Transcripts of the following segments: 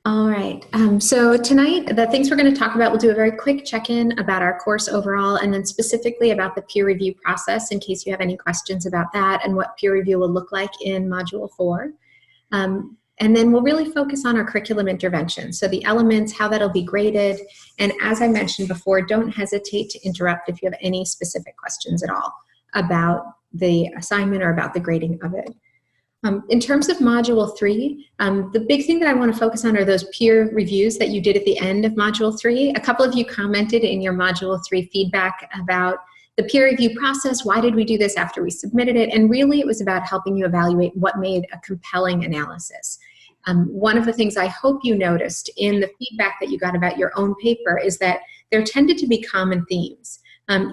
All right. So tonight, the things we're going to talk about, we'll do a very quick check-in about our course overall, and then specifically about the peer review process in case you have any questions about that and what peer review will look like in Module 4. And then we'll really focus on our curriculum intervention. So the elements, how that'll be graded, and as I mentioned before, don't hesitate to interrupt if you have any specific questions at all about the assignment or about the grading of it. In terms of Module 3, the big thing that I want to focus on are those peer reviews that you did at the end of Module 3. A couple of you commented in your Module 3 feedback about the peer review process. Why did we do this after we submitted it? And really it was about helping you evaluate what made a compelling analysis. One of the things I hope you noticed in the feedback that you got about your own paper is that there tended to be common themes.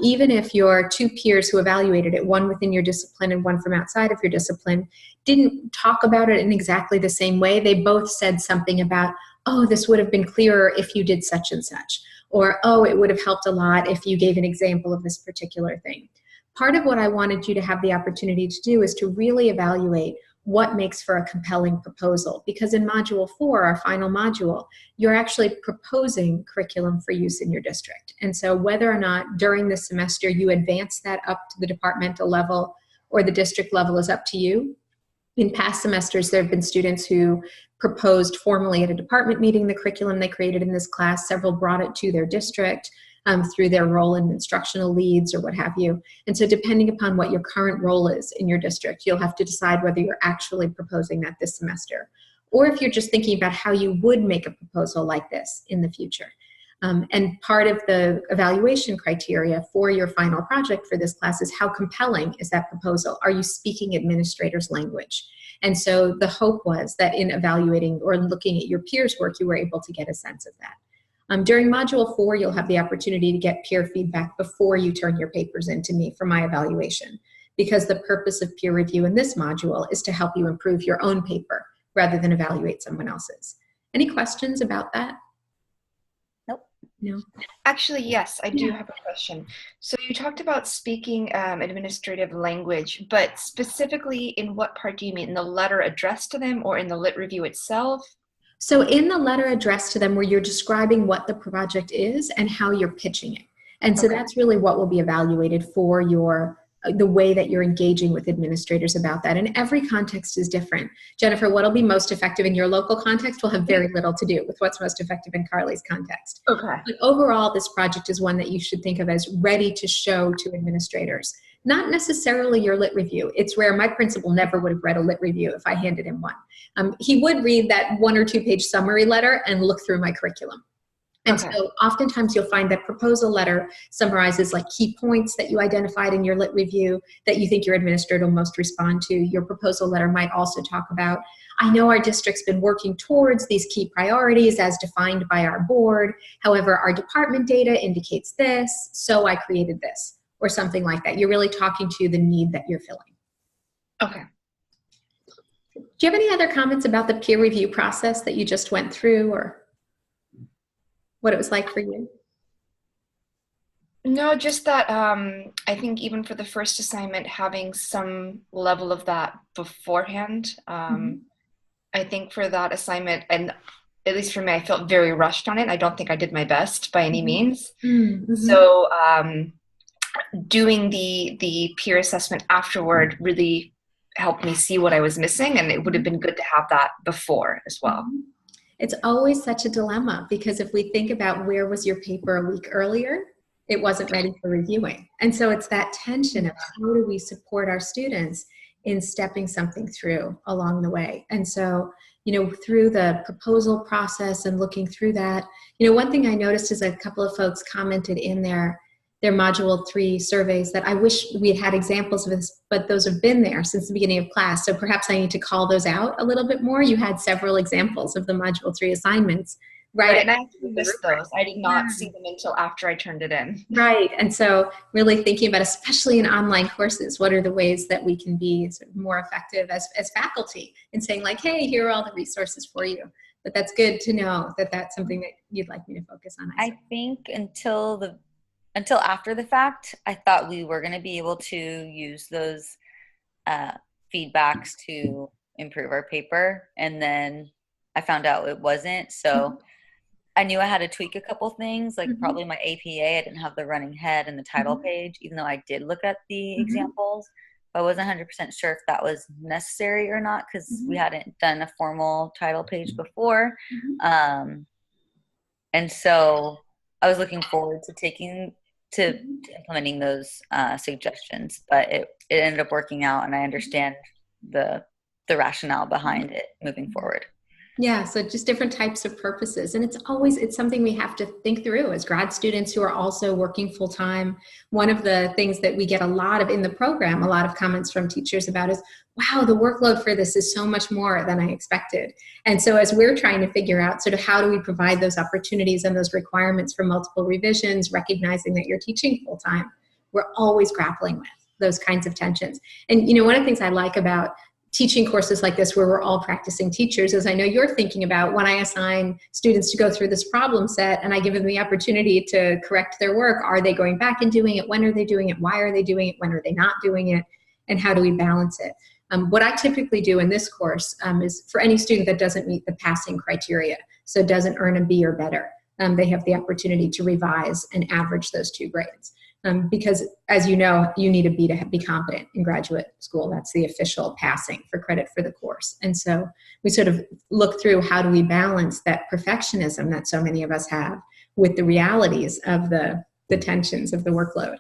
Even if your two peers who evaluated it, one within your discipline and one from outside of your discipline, didn't talk about it in exactly the same way, they both said something about, oh, this would have been clearer if you did such and such, or oh, it would have helped a lot if you gave an example of this particular thing. Part of what I wanted you to have the opportunity to do is to really evaluate what makes for a compelling proposal. Because in Module 4, our final module, you're actually proposing curriculum for use in your district. And so whether or not during the semester you advance that up to the departmental level or the district level is up to you. In past semesters, there have been students who proposed formally at a department meeting the curriculum they created in this class. Several brought it to their district through their role in instructional leads or what have you. And so depending upon what your current role is in your district, you'll have to decide whether you're actually proposing that this semester, or if you're just thinking about how you would make a proposal like this in the future. And part of the evaluation criteria for your final project for this class is how compelling is that proposal? Are you speaking administrators' language? And so the hope was that in evaluating or looking at your peers' work, you were able to get a sense of that. During Module 4, you'll have the opportunity to get peer feedback before you turn your papers in to me for my evaluation, because the purpose of peer review in this module is to help you improve your own paper rather than evaluate someone else's. Any questions about that? Nope. No. Actually, yes, I do have a question. So you talked about speaking administrative language, but specifically in what part do you mean? In the letter addressed to them or in the lit review itself? So in the letter addressed to them where you're describing what the project is and how you're pitching it. And so that's really what will be evaluated for the way that you're engaging with administrators about that. And every context is different. Jennifer, what'll be most effective in your local context will have very little to do with what's most effective in Carly's context. Okay. But overall, this project is one that you should think of as ready to show to administrators. Not necessarily your lit review. It's rare. My principal never would have read a lit review if I handed him one. He would read that 1 or 2 page summary letter and look through my curriculum. And so oftentimes you'll find that proposal letter summarizes like key points that you identified in your lit review that you think your administrator will most respond to. Your proposal letter might also talk about, I know our district's been working towards these key priorities as defined by our board. However, our department data indicates this, so I created this, or something like that. You're really talking to the need that you're filling. Okay. Do you have any other comments about the peer review process that you just went through, or what it was like for you? No, just that I think even for the first assignment, having some level of that beforehand. I think for that assignment, and at least for me, I felt very rushed on it. I don't think I did my best by any means. So doing the peer assessment afterward really helped me see what I was missing, and it would have been good to have that before as well. It's always such a dilemma, because if we think about where was your paper a week earlier, it wasn't ready for reviewing. And so it's that tension of how do we support our students in stepping something through along the way. And so, through the proposal process and looking through that, one thing I noticed is a couple of folks commented in their Module 3 surveys that I wish we had examples of this, but those have been there since the beginning of class. So perhaps I need to call those out a little bit more. You had several examples of the Module 3 assignments, right? And I actually missed those. I did not see them until after I turned it in. Right. And so really thinking about, especially in online courses, what are the ways that we can be sort of more effective as faculty in saying like, hey, here are all the resources for you. But that's good to know that that's something that you'd like me to focus on. I think until after the fact, I thought we were going to be able to use those feedbacks to improve our paper. And then I found out it wasn't. So I knew I had to tweak a couple things, like probably my APA. I didn't have the running head and the title page, even though I did look at the examples. But I wasn't 100% sure if that was necessary or not, because we hadn't done a formal title page before. And so I was looking forward to implementing those suggestions, but it ended up working out, and I understand the rationale behind it moving forward. Yeah, so just different types of purposes. And it's something we have to think through as grad students who are also working full time. One of the things that we get a lot of in the program, a lot of comments from teachers about is, wow, the workload for this is so much more than I expected. And so as we're trying to figure out sort of how do we provide those opportunities and those requirements for multiple revisions, recognizing that you're teaching full time, we're always grappling with those kinds of tensions. And, you know, one of the things I like about teaching courses like this where we're all practicing teachers, as I know you're thinking about, when I assign students to go through this problem set and I give them the opportunity to correct their work, are they going back and doing it? When are they doing it? Why are they doing it? When are they not doing it? And how do we balance it? What I typically do in this course is for any student that doesn't meet the passing criteria, so doesn't earn a B or better, they have the opportunity to revise and average those 2 grades. Because as you know, you need a B to be competent in graduate school. That's the official passing for credit for the course. And so we sort of look through how do we balance that perfectionism that so many of us have with the realities of the tensions of the workload.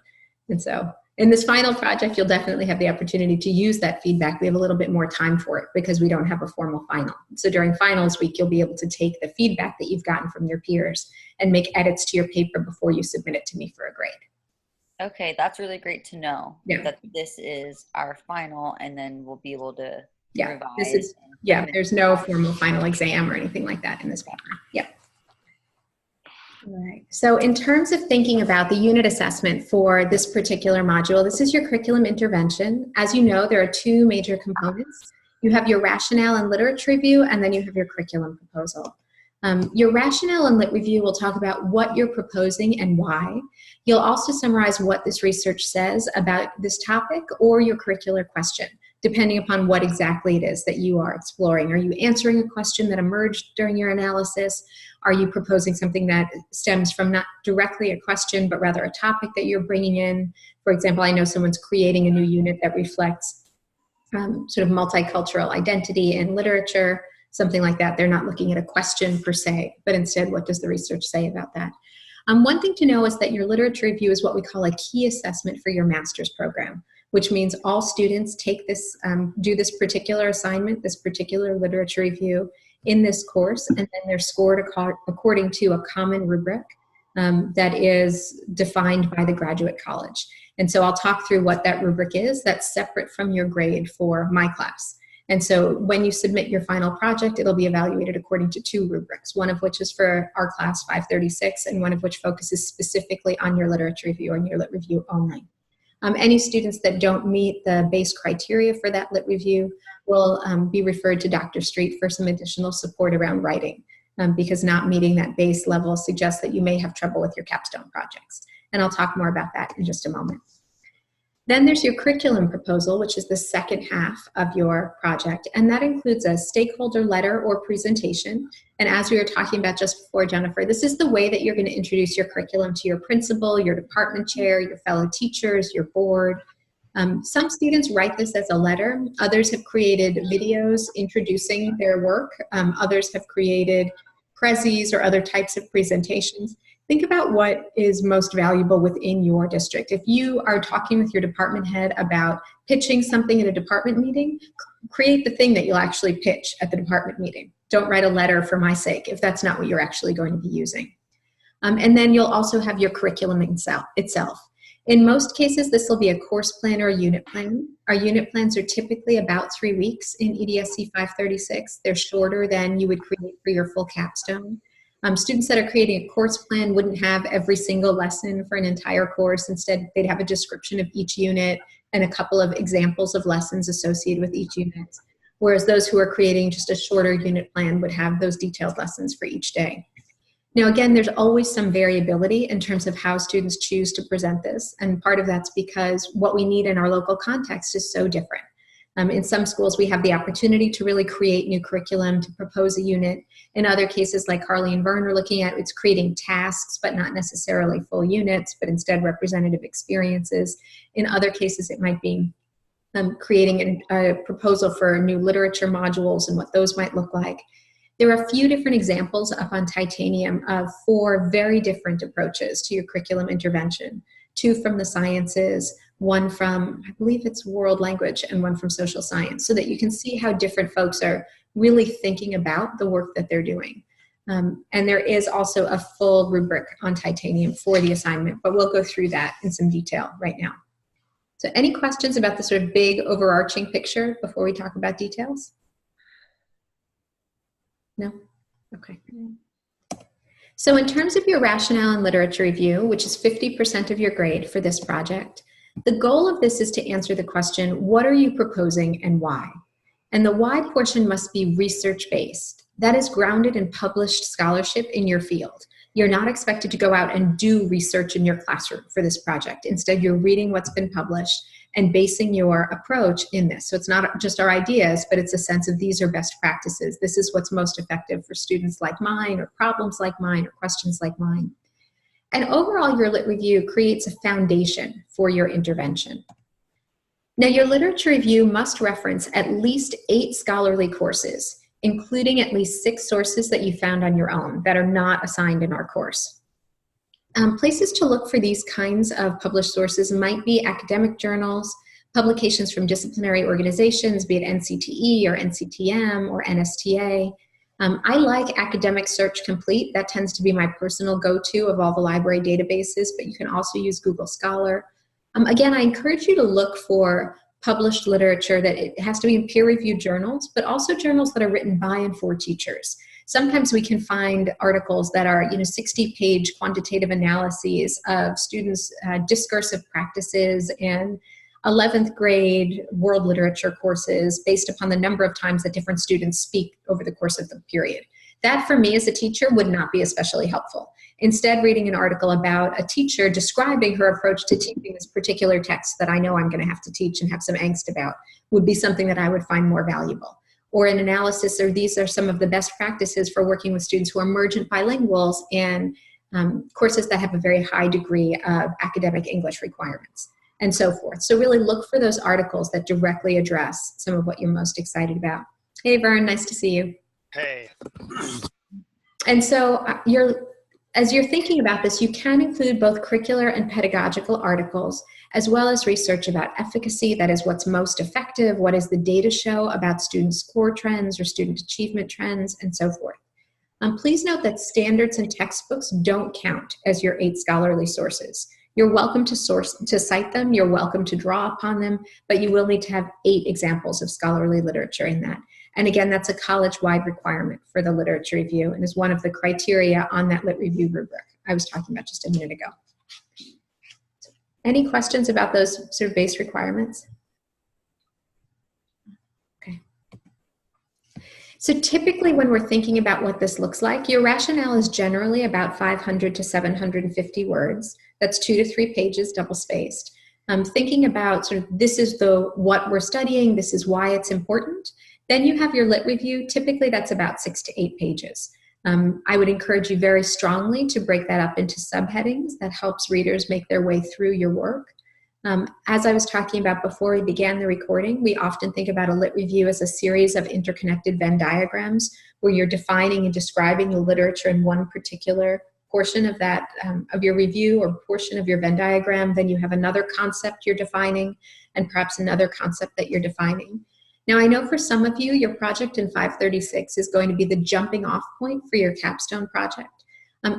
And so in this final project, you'll definitely have the opportunity to use that feedback. We have a little bit more time for it because we don't have a formal final. So during finals week, you'll be able to take the feedback that you've gotten from your peers and make edits to your paper before you submit it to me for a grade. Okay, that's really great to know that this is our final, and then we'll be able to revise. There's no formal final exam or anything like that in this paper. All right. So in terms of thinking about the unit assessment for this particular module, this is your curriculum intervention. As you know, there are 2 major components. You have your rationale and literature review, and then you have your curriculum proposal. Your rationale and lit review will talk about what you're proposing and why. You'll also summarize what this research says about this topic or your curricular question, depending upon what exactly it is that you are exploring. Are you answering a question that emerged during your analysis? Are you proposing something that stems from not directly a question, but rather a topic that you're bringing in? For example, I know someone's creating a new unit that reflects sort of multicultural identity in literature, something like that. They're not looking at a question per se, but instead, what does the research say about that? One thing to know is that your literature review is what we call a key assessment for your master's program, which means all students take this, do this particular assignment, this particular literature review in this course, and then they're scored according to a common rubric that is defined by the graduate college. And so I'll talk through what that rubric is that's separate from your grade for my class. And so when you submit your final project, it'll be evaluated according to 2 rubrics, one of which is for our class 536 and one of which focuses specifically on your literature review and your lit review only. Any students that don't meet the base criteria for that lit review will be referred to Dr. Street for some additional support around writing, because not meeting that base level suggests that you may have trouble with your capstone projects. And I'll talk more about that in just a moment. Then there's your curriculum proposal, which is the second half of your project, and that includes a stakeholder letter or presentation. And as we were talking about just before, Jennifer, this is the way that you're going to introduce your curriculum to your principal, your department chair, your fellow teachers, your board. Some students write this as a letter. Others have created videos introducing their work. Others have created prezzies or other types of presentations. Think about what is most valuable within your district. If you are talking with your department head about pitching something at a department meeting, create the thing that you'll actually pitch at the department meeting. Don't write a letter for my sake if that's not what you're actually going to be using. And then you'll also have your curriculum itself. In most cases, this will be a course plan or a unit plan. Our unit plans are typically about 3 weeks in EDSC 536. They're shorter than you would create for your full capstone. Students that are creating a course plan wouldn't have every single lesson for an entire course. Instead, they'd have a description of each unit and a couple of examples of lessons associated with each unit. Whereas those who are creating just a shorter unit plan would have those detailed lessons for each day. Now, again, there's always some variability in terms of how students choose to present this. And part of that's because what we need in our local context is so different. In some schools, we have the opportunity to really create new curriculum, to propose a unit. In other cases, like Carly and Vern are looking at, it's creating tasks, but not necessarily full units, but instead representative experiences. In other cases, it might be creating a proposal for new literature modules and what those might look like. There are a few different examples up on Titanium of 4 very different approaches to your curriculum intervention. 2 from the sciences, 1 from, I believe it's world language, and 1 from social science, so that you can see how different folks are really thinking about the work that they're doing. And there is also a full rubric on Titanium for the assignment, but we'll go through that in some detail right now. So any questions about the sort of big overarching picture before we talk about details? No? Okay. So in terms of your rationale and literature review, which is 50% of your grade for this project, the goal of this is to answer the question, what are you proposing and why? And the why portion must be research-based. That is grounded in published scholarship in your field. You're not expected to go out and do research in your classroom for this project. Instead, you're reading what's been published and basing your approach in this. So it's not just our ideas, but it's a sense of these are best practices. This is what's most effective for students like mine, or problems like mine, or questions like mine. And overall, your lit review creates a foundation for your intervention. Now, your literature review must reference at least 8 scholarly courses, including at least 6 sources that you found on your own that are not assigned in our course. Places to look for these kinds of published sources might be academic journals, publications from disciplinary organizations, be it NCTE or NCTM or NSTA. I like Academic Search Complete. That tends to be my personal go-to of all the library databases, but you can also use Google Scholar. Again, I encourage you to look for published literature that it has to be in peer-reviewed journals, but also journals that are written by and for teachers. Sometimes we can find articles that are 60-page quantitative analyses of students' discursive practices and 11th grade world literature courses based upon the number of times that different students speak over the course of the period. That, for me as a teacher, would not be especially helpful. Instead, reading an article about a teacher describing her approach to teaching this particular text that I know I'm going to have to teach and have some angst about would be something that I would find more valuable. Or an analysis, or these are some of the best practices for working with students who are emergent bilinguals and courses that have a very high degree of academic English requirements, and so forth. So really look for those articles that directly address some of what you're most excited about. Hey, Vern, nice to see you. Hey. And so as you're thinking about this, you can include both curricular and pedagogical articles, as well as research about efficacy, that is what's most effective, what does the data show about student score trends or student achievement trends, and so forth. Please note that standards and textbooks don't count as your 8 scholarly sources. You're welcome to cite them, you're welcome to draw upon them, but you will need to have 8 examples of scholarly literature in that. And again, that's a college-wide requirement for the literature review and is one of the criteria on that lit review rubric I was talking about just a minute ago. Any questions about those sort of base requirements? Okay. So typically when we're thinking about what this looks like, your rationale is generally about 500 to 750 words. That's 2 to 3 pages, double-spaced. Thinking about sort of this is what we're studying, this is why it's important. Then you have your lit review. Typically that's about 6 to 8 pages. I would encourage you very strongly to break that up into subheadings. That helps readers make their way through your work. As I was talking about before we began the recording, we often think about a lit review as a series of interconnected Venn diagrams where you're defining and describing the literature in one particular portion of that, of your review or portion of your Venn diagram. Then you have another concept you're defining and perhaps another concept that you're defining. Now, I know for some of you, your project in 536 is going to be the jumping off point for your capstone project.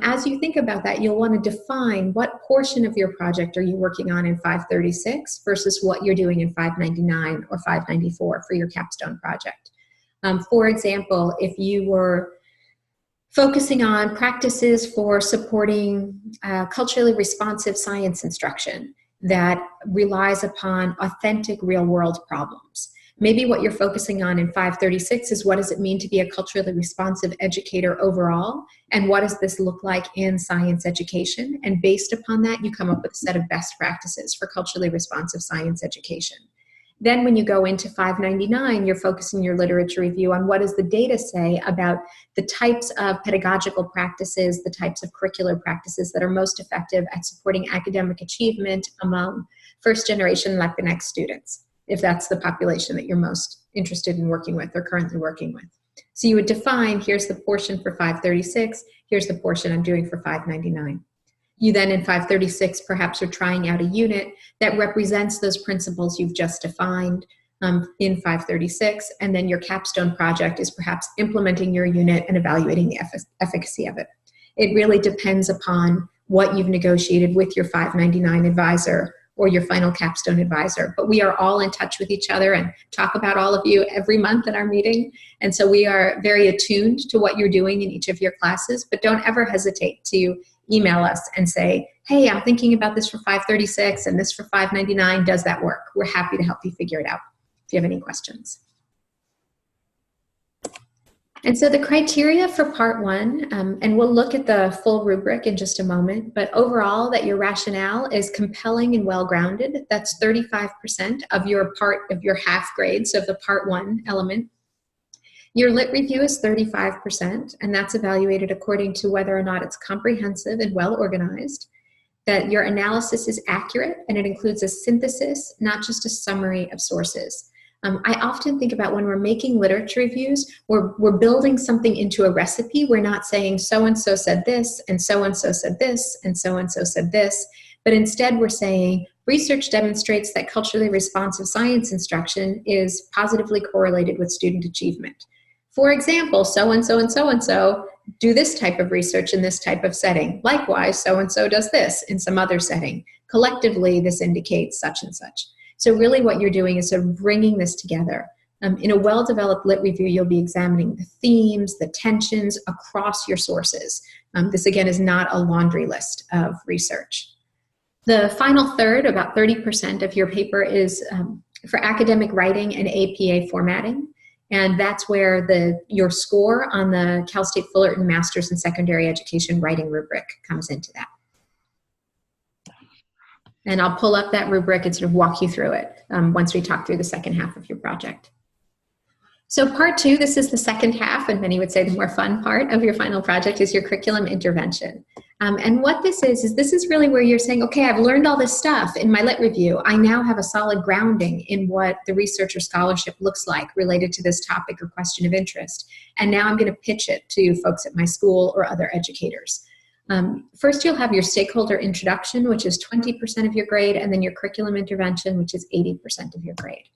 As you think about that, you'll want to define what portion of your project are you working on in 536 versus what you're doing in 599 or 594 for your capstone project. For example, if you were focusing on practices for supporting culturally responsive science instruction that relies upon authentic real-world problems, maybe what you're focusing on in 536 is what does it mean to be a culturally responsive educator overall, and what does this look like in science education? And based upon that, you come up with a set of best practices for culturally responsive science education. Then when you go into 599, you're focusing your literature review on what does the data say about the types of pedagogical practices, the types of curricular practices that are most effective at supporting academic achievement among first-generation Latinx students, if that's the population that you're most interested in working with or currently working with. So you would define, here's the portion for 536, here's the portion I'm doing for 599. You then in 536 perhaps are trying out a unit that represents those principles you've just defined in 536, and then your capstone project is perhaps implementing your unit and evaluating the efficacy of it. It really depends upon what you've negotiated with your 599 advisor or your final capstone advisor. But we are all in touch with each other and talk about all of you every month in our meeting. And so we are very attuned to what you're doing in each of your classes, but don't ever hesitate to email us and say, hey, I'm thinking about this for 536 and this for 599. Does that work? We're happy to help you figure it out if you have any questions. And so the criteria for part one, and we'll look at the full rubric in just a moment, but overall that your rationale is compelling and well-grounded. That's 35% of your half grade, so of the part one element. Your lit review is 35%, and that's evaluated according to whether or not it's comprehensive and well-organized, that your analysis is accurate, and it includes a synthesis, not just a summary of sources. I often think about when we're making literature reviews, we're building something into a recipe. We're not saying so-and-so said this, and so-and-so said this, and so-and-so said this, but instead we're saying research demonstrates that culturally responsive science instruction is positively correlated with student achievement. For example, so-and-so and so-and-so do this type of research in this type of setting. Likewise, so-and-so does this in some other setting. Collectively, this indicates such and such. So really what you're doing is sort of bringing this together. In a well-developed lit review, you'll be examining the themes, the tensions across your sources. This, again, is not a laundry list of research. The final third, about 30% of your paper, is for academic writing and APA formatting. And that's where your score on the Cal State Fullerton Masters in Secondary Education Writing rubric comes into that. And I'll pull up that rubric and sort of walk you through it once we talk through the second half of your project. So part two, this is the second half, and many would say the more fun part of your final project is your curriculum intervention. And what this is really where you're saying, okay, I've learned all this stuff in my lit review. I now have a solid grounding in what the research or scholarship looks like related to this topic or question of interest. And now I'm going to pitch it to folks at my school or other educators. First, you'll have your stakeholder introduction, which is 20% of your grade, and then your curriculum intervention, which is 80% of your grade.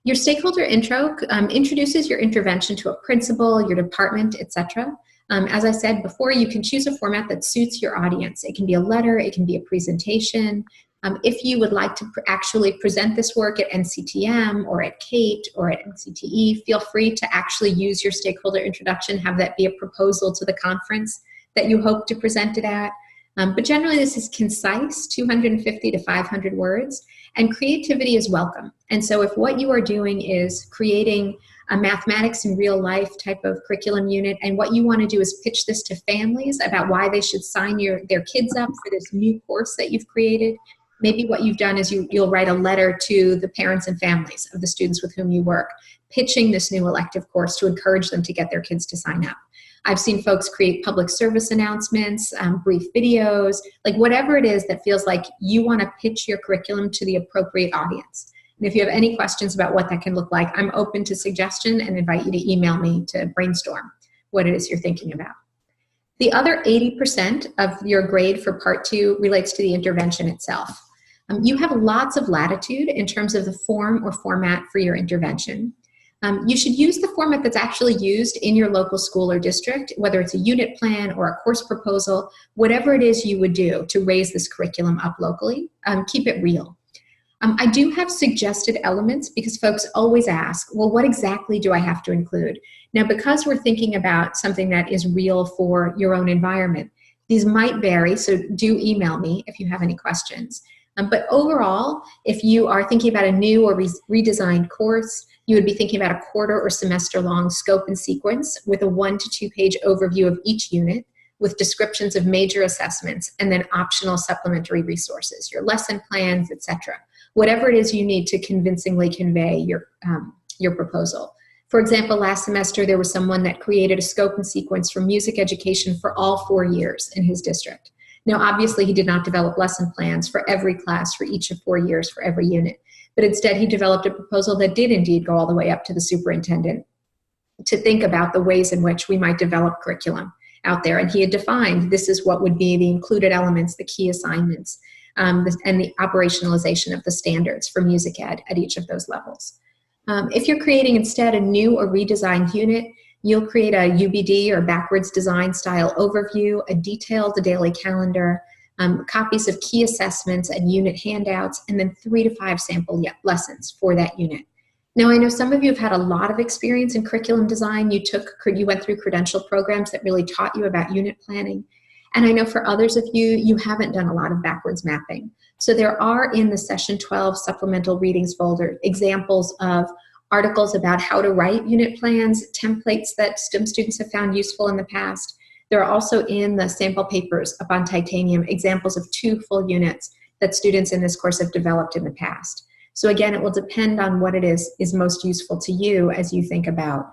Your stakeholder intro introduces your intervention to a principal, your department, etc. As I said before, you can choose a format that suits your audience. It can be a letter, it can be a presentation. If you would like to actually present this work at NCTM or at CATE or at NCTE, feel free to actually use your stakeholder introduction, have that be a proposal to the conference that you hope to present it at. But generally this is concise, 250 to 500 words, and creativity is welcome. And so if what you are doing is creating a mathematics in real life type of curriculum unit, and what you want to do is pitch this to families about why they should sign their kids up for this new course that you've created, maybe what you've done is you'll write a letter to the parents and families of the students with whom you work, pitching this new elective course to encourage them to get their kids to sign up. I've seen folks create public service announcements, brief videos, like whatever it is that feels like you want to pitch your curriculum to the appropriate audience. And if you have any questions about what that can look like, I'm open to suggestion and invite you to email me to brainstorm what it is you're thinking about. The other 80% of your grade for part two relates to the intervention itself. You have lots of latitude in terms of the form or format for your intervention. You should use the format that's actually used in your local school or district, whether it's a unit plan or a course proposal, whatever it is you would do to raise this curriculum up locally, keep it real. I do have suggested elements because folks always ask, well, what exactly do I have to include? Now, because we're thinking about something that is real for your own environment, these might vary, so do email me if you have any questions. But overall, if you are thinking about a new or redesigned course, you would be thinking about a quarter or semester long scope and sequence with a 1 to 2 page overview of each unit with descriptions of major assessments and then optional supplementary resources, your lesson plans, etc. whatever it is you need to convincingly convey your proposal. For example, last semester, there was someone that created a scope and sequence for music education for all 4 years in his district. Now, obviously, he did not develop lesson plans for every class for each of 4 years for every unit, but instead he developed a proposal that did indeed go all the way up to the superintendent to think about the ways in which we might develop curriculum out there. And he had defined this is what would be the included elements, the key assignments, and the operationalization of the standards for music ed at each of those levels. If you're creating instead a new or redesigned unit, you'll create a UBD or backwards design style overview, a detailed daily calendar, copies of key assessments and unit handouts, and then 3 to 5 sample lessons for that unit. Now, I know some of you have had a lot of experience in curriculum design. You went through credential programs that really taught you about unit planning. And I know for others of you, you haven't done a lot of backwards mapping. So there are in the Session 12 Supplemental Readings folder examples of articles about how to write unit plans, templates that STEM students have found useful in the past. There are also in the sample papers up on Titanium examples of 2 full units that students in this course have developed in the past. So again, it will depend on what it is most useful to you as you think about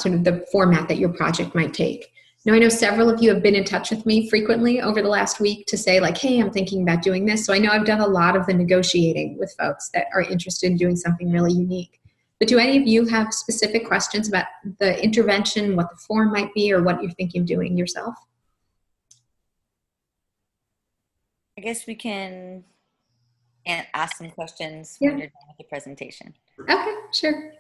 sort of the format that your project might take. Now, I know several of you have been in touch with me frequently over the last week to say like, hey, I'm thinking about doing this. So I know I've done a lot of the negotiating with folks that are interested in doing something really unique. But do any of you have specific questions about the intervention, what the form might be, or what you're thinking of doing yourself? I guess we can ask some questions when you're done with the presentation. Okay, sure.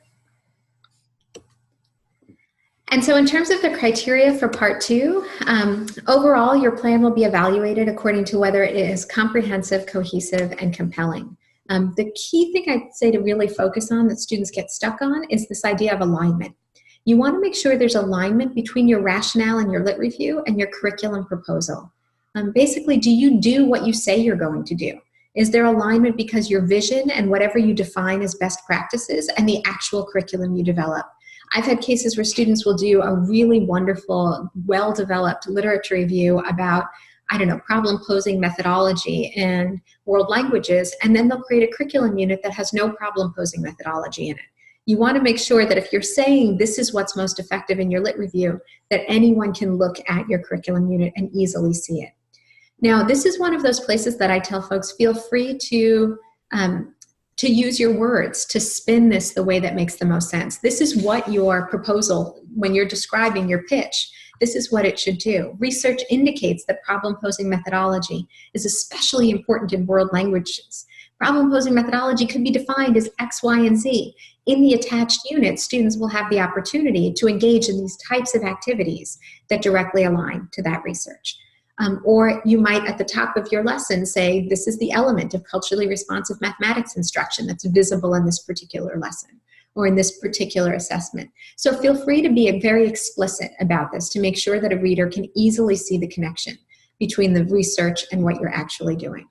And so in terms of the criteria for part 2, overall, your plan will be evaluated according to whether it is comprehensive, cohesive, and compelling. The key thing I'd say to really focus on that students get stuck on is this idea of alignment. You want to make sure there's alignment between your rationale and your lit review and your curriculum proposal. Basically, do you do what you say you're going to do? Is there alignment because your vision and whatever you define as best practices and the actual curriculum you develop? I've had cases where students will do a really wonderful, well-developed literature review about, I don't know, problem-posing methodology in world languages, and then they'll create a curriculum unit that has no problem-posing methodology in it. You want to make sure that if you're saying this is what's most effective in your lit review, that anyone can look at your curriculum unit and easily see it. Now, this is one of those places that I tell folks, feel free to use your words, to spin this the way that makes the most sense. This is what your proposal, when you're describing your pitch, this is what it should do. Research indicates that problem-posing methodology is especially important in world languages. Problem-posing methodology could be defined as X, Y, and Z. In the attached unit, students will have the opportunity to engage in these types of activities that directly align to that research. Or you might, at the top of your lesson, say, this is the element of culturally responsive mathematics instruction that's visible in this particular lesson or in this particular assessment. So feel free to be very explicit about this to make sure that a reader can easily see the connection between the research and what you're actually doing.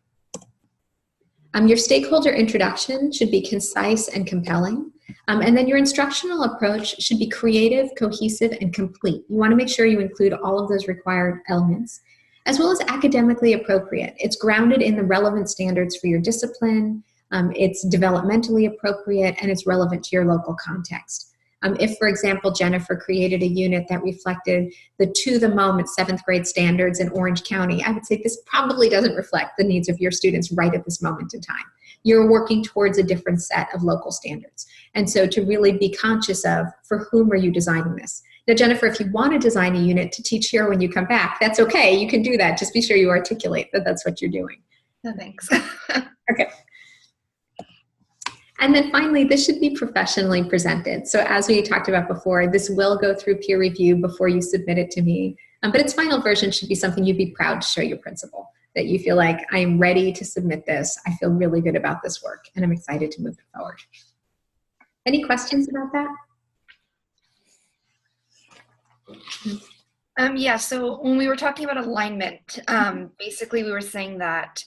Your stakeholder introduction should be concise and compelling. And then your instructional approach should be creative, cohesive, and complete. You want to make sure you include all of those required elements, as well as academically appropriate. It's grounded in the relevant standards for your discipline, it's developmentally appropriate, and it's relevant to your local context. If, for example, Jennifer created a unit that reflected the to-the-moment 7th grade standards in Orange County, I would say this probably doesn't reflect the needs of your students right at this moment in time. You're working towards a different set of local standards. And so to really be conscious of, for whom are you designing this? Now, Jennifer, if you want to design a unit to teach here when you come back, that's okay. You can do that. Just be sure you articulate that that's what you're doing. No, thanks. Okay. And then finally, this should be professionally presented. So as we talked about before, this will go through peer review before you submit it to me. But its final version should be something you'd be proud to show your principal, that you feel like, I'm ready to submit this. I feel really good about this work, and I'm excited to move it forward. Any questions about that? Yeah, so when we were talking about alignment, basically we were saying that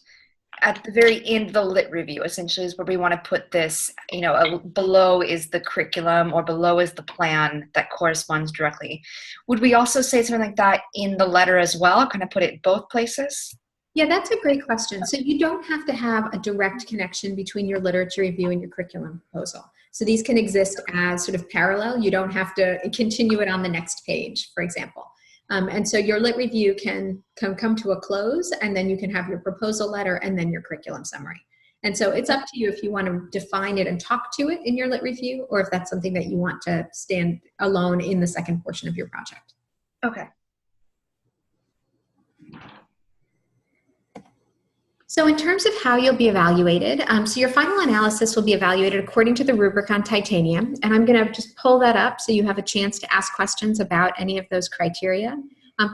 at the very end of the lit review, essentially, is where we want to put this, you know, below is the curriculum or below is the plan that corresponds directly. Would we also say something like that in the letter as well, kind of put it both places? Yeah, that's a great question. So you don't have to have a direct connection between your literature review and your curriculum proposal. So these can exist as sort of parallel. You don't have to continue it on the next page, for example. And so your lit review can come to a close, and then you can have your proposal letter and then your curriculum summary. And so it's up to you if you want to define it and talk to it in your lit review, or if that's something that you want to stand alone in the second portion of your project. Okay. So in terms of how you'll be evaluated, so your final analysis will be evaluated according to the rubric on Titanium, and I'm going to just pull that up so you have a chance to ask questions about any of those criteria.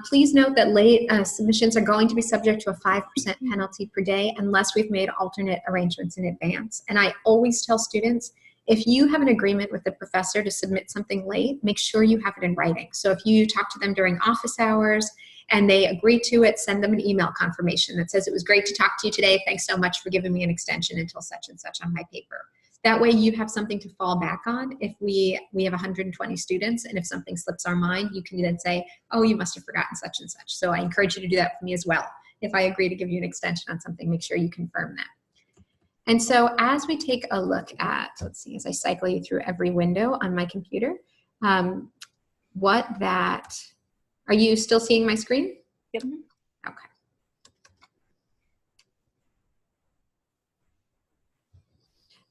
Please note that late submissions are going to be subject to a 5% penalty per day unless we've made alternate arrangements in advance. And I always tell students, if you have an agreement with the professor to submit something late, make sure you have it in writing. So if you talk to them during office hours and they agree to it, send them an email confirmation that says, it was great to talk to you today. Thanks so much for giving me an extension until such and such on my paper. That way you have something to fall back on. If we have 120 students, and if something slips our mind, you can then say, oh, you must have forgotten such and such. So I encourage you to do that for me as well. If I agree to give you an extension on something, make sure you confirm that. And so as we take a look at, let's see, as I cycle you through every window on my computer, are you still seeing my screen? Yep. Okay.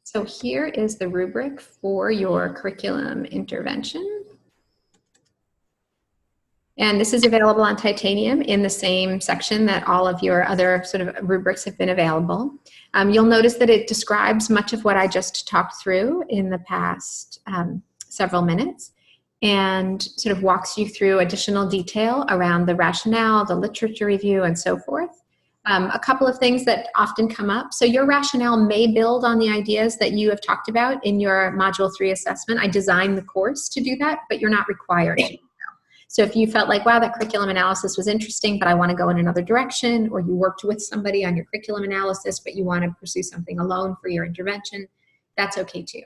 So here is the rubric for your curriculum intervention. And this is available on Titanium in the same section that all of your other sort of rubrics have been available. You'll notice that it describes much of what I just talked through in the past several minutes, and sort of walks you through additional detail around the rationale, the literature review, and so forth. A couple of things that often come up. So your rationale may build on the ideas that you have talked about in your Module 3 assessment. I designed the course to do that, but you're not required to. So if you felt like, wow, that curriculum analysis was interesting, but I want to go in another direction, or you worked with somebody on your curriculum analysis, but you want to pursue something alone for your intervention, that's okay too.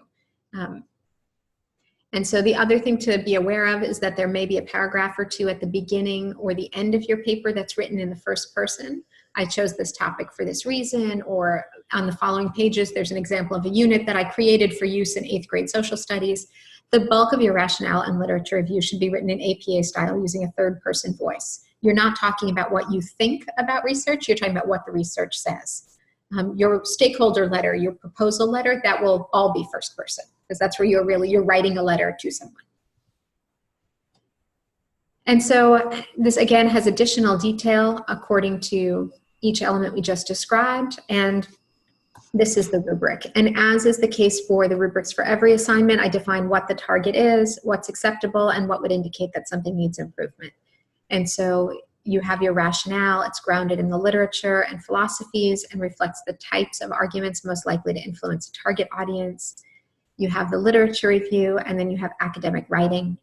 And so the other thing to be aware of is that there may be a paragraph or two at the beginning or the end of your paper that's written in the first person. I chose this topic for this reason, or on the following pages, there's an example of a unit that I created for use in 8th grade social studies. The bulk of your rationale and literature review should be written in APA style using a third person voice. You're not talking about what you think about research, you're talking about what the research says. Your stakeholder letter, your proposal letter, that will all be first person, because that's where you're writing a letter to someone. And so this again has additional detail according to each element we just described, and this is the rubric. And as is the case for the rubrics for every assignment, I define what the target is, what's acceptable, and what would indicate that something needs improvement. And so you have your rationale, it's grounded in the literature and philosophies and reflects the types of arguments most likely to influence a target audience. You have the literature review, and then you have academic writing.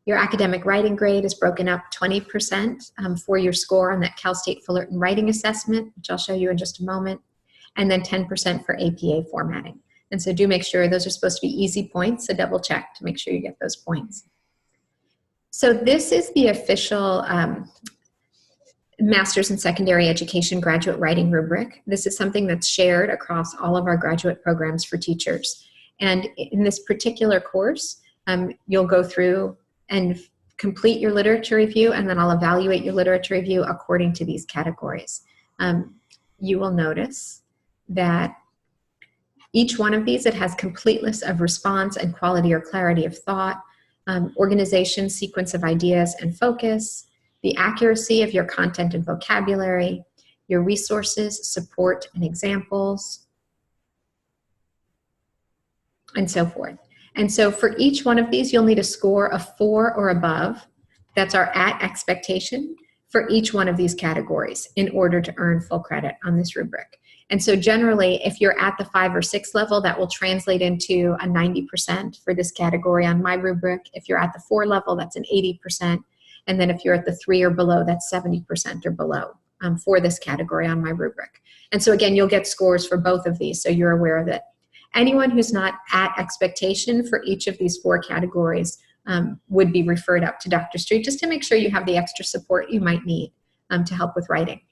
Your academic writing grade is broken up 20% for your score on that Cal State Fullerton writing assessment, which I'll show you in just a moment, and then 10% for APA formatting. And so do make sure those are supposed to be easy points, so double check to make sure you get those points. So this is the official Master's in Secondary Education graduate writing rubric. This is something that's shared across all of our graduate programs for teachers. And in this particular course, you'll go through and complete your literature review, and then I'll evaluate your literature review according to these categories. You will notice that each one of these, it has completeness of response and quality or clarity of thought, organization, sequence of ideas and focus, the accuracy of your content and vocabulary, your resources, support, and examples, and so forth. And so for each one of these, you'll need a score of 4 or above. That's our at expectation for each one of these categories in order to earn full credit on this rubric. And so generally, if you're at the 5 or 6 level, that will translate into a 90% for this category on my rubric. If you're at the 4 level, that's an 80%. And then if you're at the 3 or below, that's 70% or below for this category on my rubric. And so again, you'll get scores for both of these, so you're aware of it. Anyone who's not at expectation for each of these 4 categories would be referred up to Dr. Street just to make sure you have the extra support you might need to help with writing.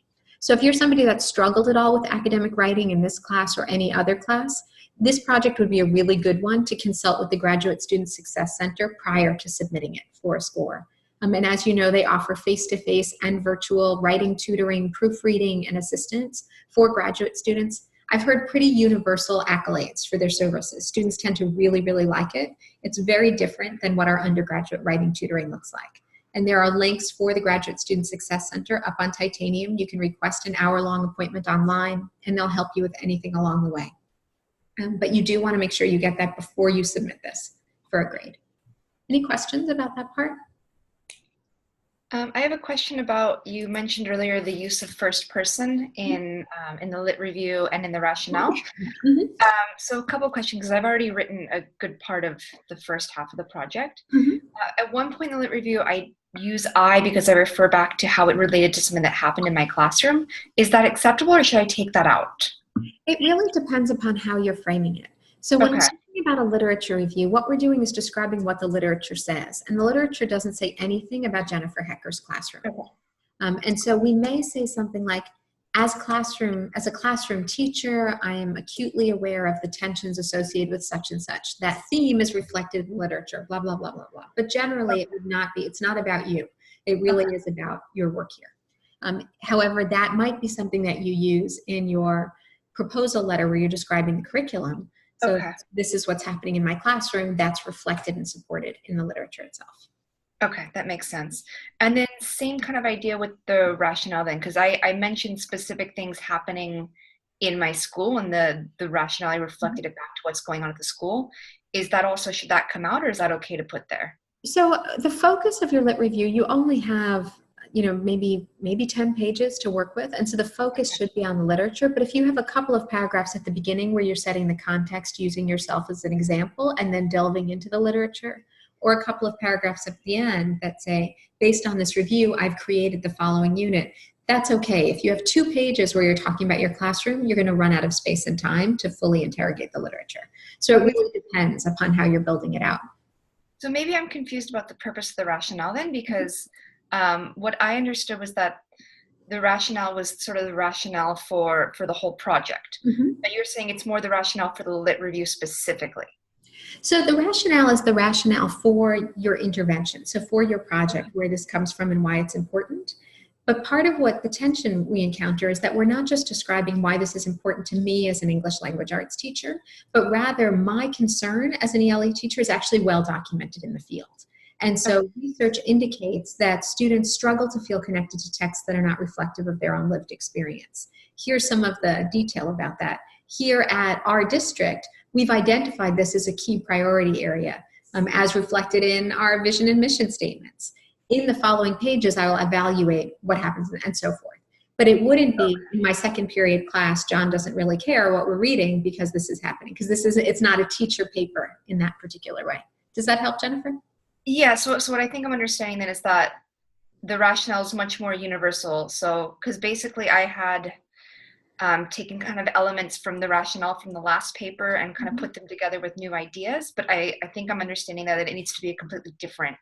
So if you're somebody that struggled at all with academic writing in this class or any other class, this project would be a really good one to consult with the Graduate Student Success Center prior to submitting it for a score. And as you know, they offer face-to-face and virtual writing, tutoring, proofreading, and assistance for graduate students. I've heard pretty universal accolades for their services. Students tend to really, really like it. It's very different than what our undergraduate writing tutoring looks like. And there are links for the Graduate Student Success Center up on Titanium. You can request an hour-long appointment online, and they'll help you with anything along the way. But you do want to make sure you get that before you submit this for a grade. Any questions about that part? I have a question about, you mentioned earlier the use of first person in the lit review and in the rationale. Mm-hmm. So a couple of questions, because I've already written a good part of the first half of the project. Mm-hmm. At one point in the lit review, I use I because I refer back to how it related to something that happened in my classroom. Is that acceptable, or should I take that out? It really depends upon how you're framing it. So when we're talking about a literature review, what we're doing is describing what the literature says. And the literature doesn't say anything about Jennifer Hecker's classroom. And so we may say something like, as a classroom teacher, I am acutely aware of the tensions associated with such and such. That theme is reflected in literature, blah, blah, blah, blah, blah. But generally, it would not be, it's not about you. It really is about your work here. However, that might be something that you use in your proposal letter where you're describing the curriculum. So this is what's happening in my classroom. That's reflected and supported in the literature itself. Okay, that makes sense. And then same kind of idea with the rationale then, because I mentioned specific things happening in my school, and the rationale I reflected it back to what's going on at the school. Is that also, should that come out, or is that okay to put there? So the focus of your lit review, you only have maybe 10 pages to work with. And so the focus should be on the literature. But if you have a couple of paragraphs at the beginning where you're setting the context, using yourself as an example, and then delving into the literature, or a couple of paragraphs at the end that say, based on this review, I've created the following unit, that's okay. If you have 2 pages where you're talking about your classroom, you're going to run out of space and time to fully interrogate the literature. So it really depends upon how you're building it out. So maybe I'm confused about the purpose of the rationale then, because what I understood was that the rationale was sort of the rationale for the whole project. But you're saying it's more the rationale for the lit review specifically. So the rationale is the rationale for your intervention. So for your project, where this comes from and why it's important. But part of what the tension we encounter is that we're not just describing why this is important to me as an English language arts teacher, but rather my concern as an ELA teacher is actually well documented in the field. And so research indicates that students struggle to feel connected to texts that are not reflective of their own lived experience. Here's some of the detail about that. Here at our district, we've identified this as a key priority area, as reflected in our vision and mission statements. In the following pages, I will evaluate what happens and so forth. But it wouldn't be in my second period class, John doesn't really care what we're reading because this is happening, because it's not a teacher paper in that particular way. Does that help, Jennifer? Yeah, so what I think I'm understanding then is that the rationale is much more universal. So, because basically I had taken kind of elements from the rationale from the last paper and kind of put them together with new ideas, but I think I'm understanding that it needs to be a completely different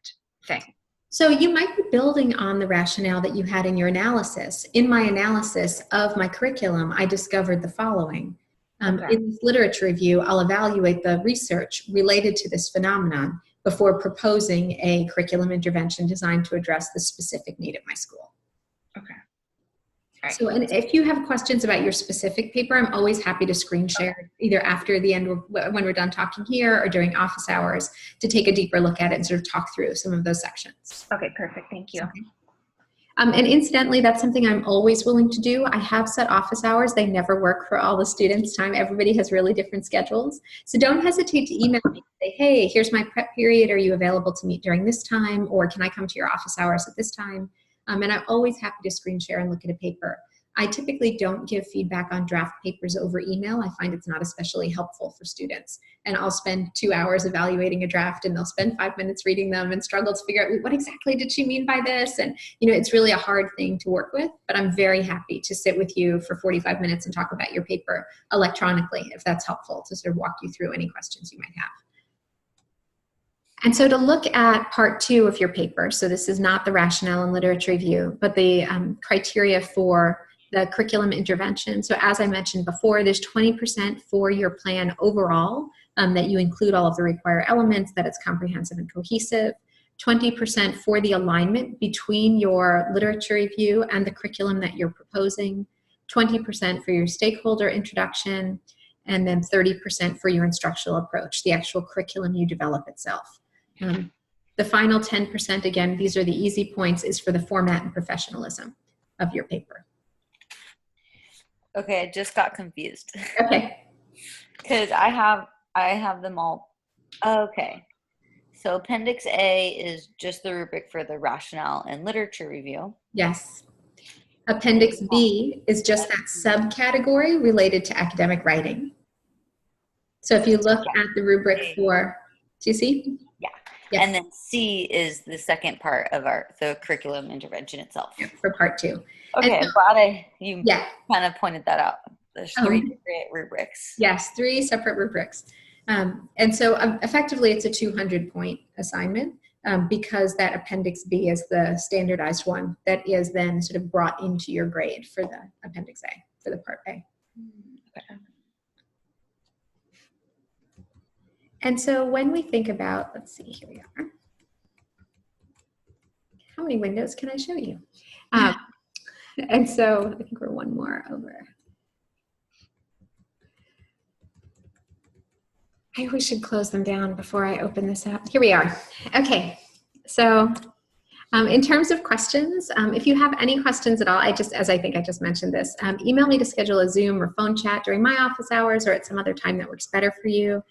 thing. So you might be building on the rationale that you had in your analysis. In my analysis of my curriculum, I discovered the following. In this literature review, I'll evaluate the research related to this phenomenon before proposing a curriculum intervention designed to address the specific need of my school. Okay. All right. So, and if you have questions about your specific paper, I'm always happy to screen share either after the end when we're done talking here or during office hours to take a deeper look at it and sort of talk through some of those sections. Okay, perfect. Thank you. Okay. And incidentally, that's something I'm always willing to do. I have set office hours. They never work for all the students' time. Everybody has really different schedules. So don't hesitate to email me and say, hey, here's my prep period. Are you available to meet during this time? Or can I come to your office hours at this time? And I'm always happy to screen share and look at a paper. I typically don't give feedback on draft papers over email. I find it's not especially helpful for students. And I'll spend 2 hours evaluating a draft and they'll spend 5 minutes reading them and struggle to figure out what exactly did she mean by this? And it's really a hard thing to work with, but I'm very happy to sit with you for 45 minutes and talk about your paper electronically, if that's helpful to sort of walk you through any questions you might have. And so to look at part 2 of your paper, so this is not the rationale and literature review, but the criteria for the curriculum intervention. So as I mentioned before, there's 20% for your plan overall, that you include all of the required elements, that it's comprehensive and cohesive. 20% for the alignment between your literature review and the curriculum that you're proposing. 20% for your stakeholder introduction, and then 30% for your instructional approach, the actual curriculum you develop itself. The final 10%, again, these are the easy points, is for the format and professionalism of your paper. Okay, I just got confused. Okay. Because I have them all. Okay. So Appendix A is just the rubric for the rationale and literature review. Yes. Appendix B is just that subcategory related to academic writing. So if you look at the rubric for, do you see? Yeah. Yes. And then C is the second part of the curriculum intervention itself. Yeah, for part 2. Okay, so, I'm glad you kind of pointed that out. There's 3 different rubrics. Yes, 3 separate rubrics. And so effectively it's a 200-point assignment, because that Appendix B is the standardized one that is then sort of brought into your grade for the Appendix A, for the Part A. Okay. And so when we think about, let's see, here we are. How many windows can I show you? And so I think we're one more over. We should close them down before I open this up. Here we are. Okay, so in terms of questions, if you have any questions at all, as I think I just mentioned this, email me to schedule a Zoom or phone chat during my office hours or at some other time that works better for you.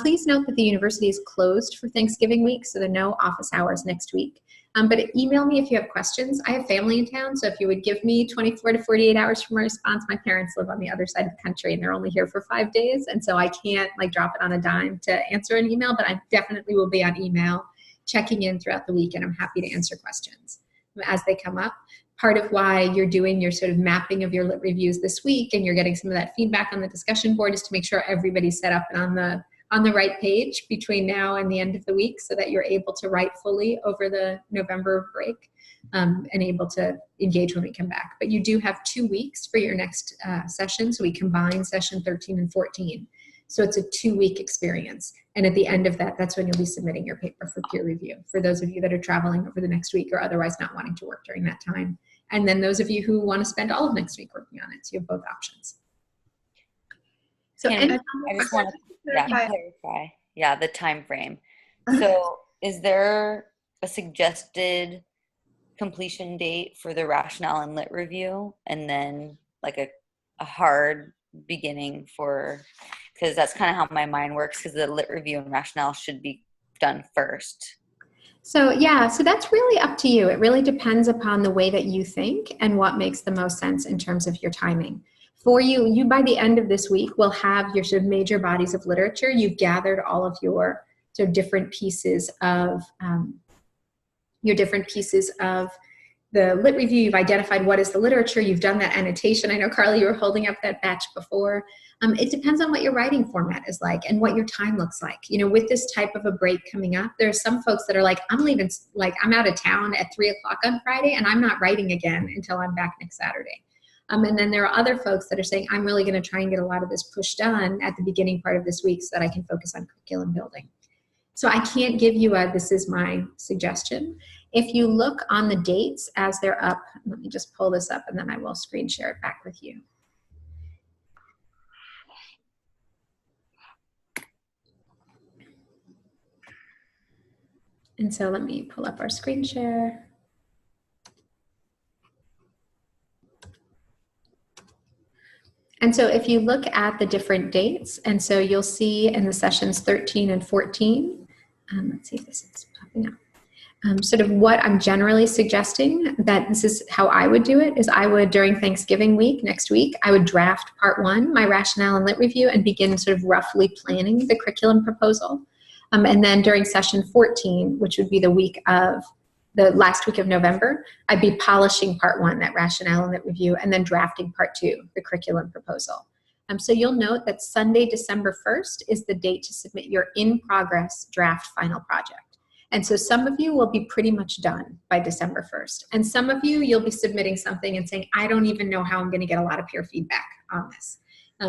Please note that the university is closed for Thanksgiving week, so there are no office hours next week. But email me if you have questions. I have family in town, so if you would give me 24 to 48 hours for my response. My parents live on the other side of the country and they're only here for 5 days, and so I can't drop it on a dime to answer an email, but I definitely will be on email checking in throughout the week, and I'm happy to answer questions as they come up. Part of why you're doing your sort of mapping of your lit reviews this week and you're getting some of that feedback on the discussion board is to make sure everybody's set up and on the right page between now and the end of the week, so that you're able to write fully over the November break, and able to engage when we come back. But you do have 2 weeks for your next session, so we combine session 13 and 14. So it's a 2-week experience. And at the end of that, that's when you'll be submitting your paper for peer review, for those of you that are traveling over the next week or otherwise not wanting to work during that time. And then those of you who want to spend all of next week working on it, so you have both options. So I just want to clarify, the time frame. So is there a suggested completion date for the rationale and lit review, and then like a hard beginning for, because that's kind of how my mind works, because the lit review and rationale should be done first. So so that's really up to you. It really depends upon the way that you think and what makes the most sense in terms of your timing. For you by the end of this week will have your sort of major bodies of literature. You've gathered all of your sort of different pieces of the lit review. You've identified what is the literature. You've done that annotation. I know, Carly, you were holding up that batch before. It depends on what your writing format is like and what your time looks like. With this type of a break coming up, there are some folks that are like, I'm out of town at 3 o'clock on Friday and I'm not writing again until I'm back next Saturday. And then there are other folks that are saying, I'm really going to try and get a lot of this pushed done at the beginning part of this week so that I can focus on curriculum building. So I can't give you this is my suggestion. If you look on the dates as they're up, let me just pull this up and then I will screen share it back with you. And so let me pull up our screen share. And so if you look at the different dates, and so you'll see in the sessions 13 and 14, let's see if this is popping up, sort of what I'm generally suggesting, that this is how I would do it, is I would, during Thanksgiving week, next week, I would draft part 1, my rationale and lit review, and begin sort of roughly planning the curriculum proposal. And then during session 14, which would be the last week of November, I'd be polishing part 1, that rationale and lit review, and then drafting part 2, the curriculum proposal. So you'll note that Sunday, December 1st is the date to submit your in-progress draft final project. And so some of you will be pretty much done by December 1st. And some of you, you'll be submitting something and saying, I don't even know how I'm going to get a lot of peer feedback on this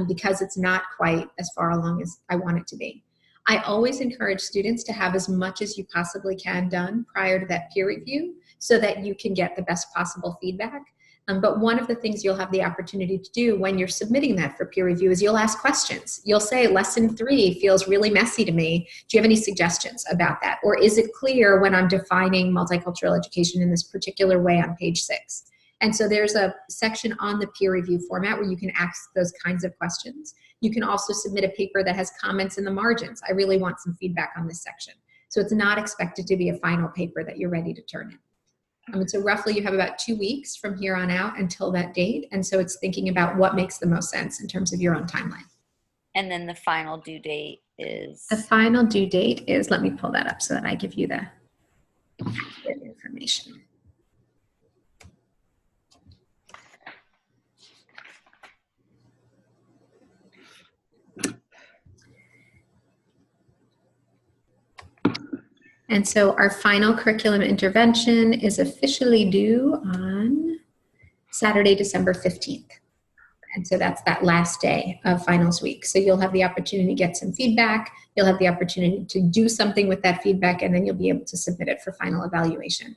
because it's not quite as far along as I want it to be. I always encourage students to have as much as you possibly can done prior to that peer review so that you can get the best possible feedback. But one of the things you'll have the opportunity to do when you're submitting that for peer review is you'll ask questions. You'll say, lesson 3 feels really messy to me. Do you have any suggestions about that? Or is it clear when I'm defining multicultural education in this particular way on page 6? And so there's a section on the peer review format where you can ask those kinds of questions. You can also submit a paper that has comments in the margins. I really want some feedback on this section. So it's not expected to be a final paper that you're ready to turn in. So roughly you have about 2 weeks from here on out until that date. And so it's thinking about what makes the most sense in terms of your own timeline. And then the final due date is? The final due date is, let me pull that up so that I give you the information. And so our final curriculum intervention is officially due on Saturday, December 15th. And so that's that last day of finals week. So you'll have the opportunity to get some feedback. You'll have the opportunity to do something with that feedback, and then you'll be able to submit it for final evaluation.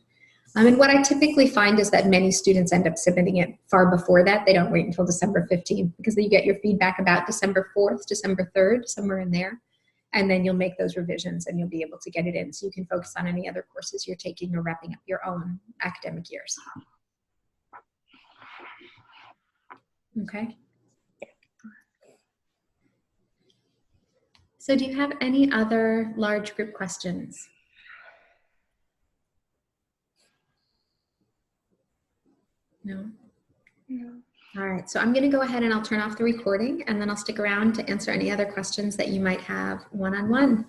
And what I typically find is that many students end up submitting it far before that. They don't wait until December 15th because then you get your feedback about December 4th, December 3rd, somewhere in there. And then you'll make those revisions and you'll be able to get it in so you can focus on any other courses you're taking or wrapping up your own academic years. Okay. So do you have any other large group questions? No? No. All right, so I'm going to go ahead and I'll turn off the recording and then I'll stick around to answer any other questions that you might have one-on-one.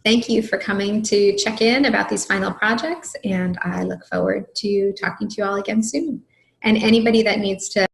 Thank you for coming to check in about these final projects, and I look forward to talking to you all again soon. And anybody that needs to